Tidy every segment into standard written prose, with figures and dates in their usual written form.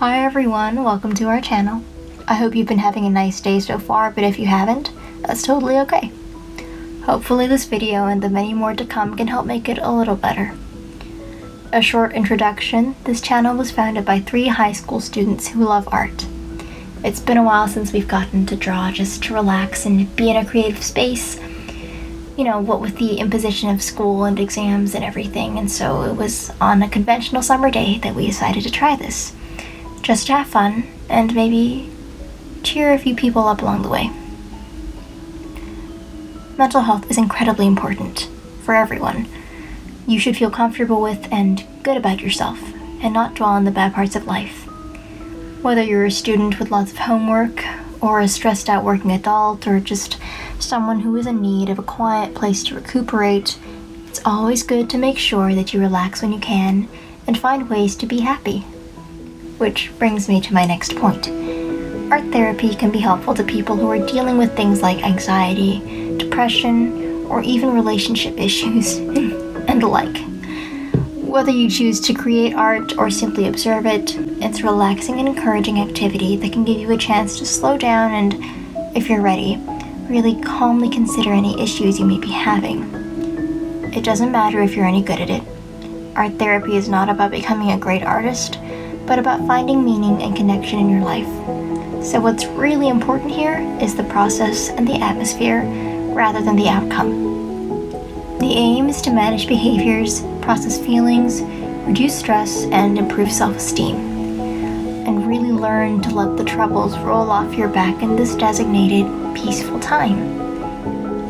Hi everyone, welcome to our channel. I hope you've been having a nice day so far, but if you haven't, that's totally okay. Hopefully this video and the many more to come can help make it a little better. A short introduction: this channel was founded by 3 high school students who love art. It's been a while since we've gotten to draw just to relax and be in a creative space. What with the imposition of school and exams and everything, and so it was on a conventional summer day that we decided to try this. Just to have fun, and maybe cheer a few people up along the way. Mental health is incredibly important for everyone. You should feel comfortable with and good about yourself, and not dwell on the bad parts of life. Whether you're a student with lots of homework, or a stressed out working adult, or just someone who is in need of a quiet place to recuperate, it's always good to make sure that you relax when you can and find ways to be happy. Which brings me to my next point. Art therapy can be helpful to people who are dealing with things like anxiety, depression, or even relationship issues, and the like. Whether you choose to create art or simply observe it, it's a relaxing and encouraging activity that can give you a chance to slow down and, if you're ready, really calmly consider any issues you may be having. It doesn't matter if you're any good at it. Art therapy is not about becoming a great artist, but about finding meaning and connection in your life. So what's really important here is the process and the atmosphere rather than the outcome. The aim is to manage behaviors, process feelings, reduce stress, and improve self-esteem. And really learn to let the troubles roll off your back in this designated, peaceful time.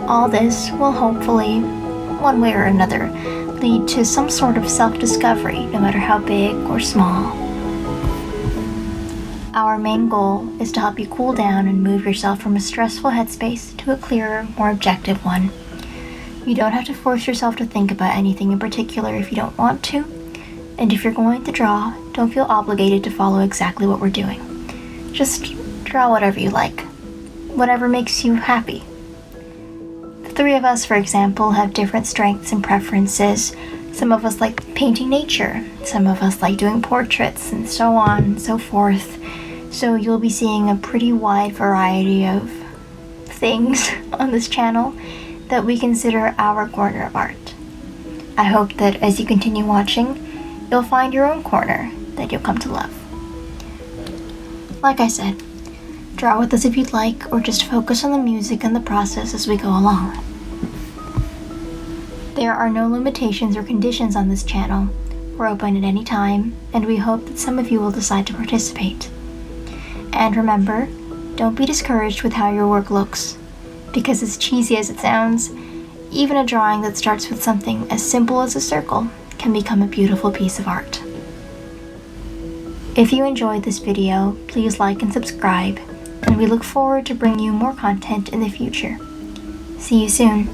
All this will hopefully, one way or another, lead to some sort of self-discovery, no matter how big or small. Our main goal is to help you cool down and move yourself from a stressful headspace to a clearer, more objective one. You don't have to force yourself to think about anything in particular if you don't want to, and if you're going to draw, don't feel obligated to follow exactly what we're doing. Just draw whatever you like, whatever makes you happy. The 3 of us, for example, have different strengths and preferences. Some of us like painting nature, some of us like doing portraits, and so on and so forth. So you'll be seeing a pretty wide variety of things on this channel that we consider our corner of art. I hope that as you continue watching, you'll find your own corner that you'll come to love. Like I said, draw with us if you'd like, or just focus on the music and the process as we go along. There are no limitations or conditions on this channel. We're open at any time, and we hope that some of you will decide to participate. And remember, don't be discouraged with how your work looks, because as cheesy as it sounds, even a drawing that starts with something as simple as a circle can become a beautiful piece of art. If you enjoyed this video, please like and subscribe, and we look forward to bringing you more content in the future. See you soon.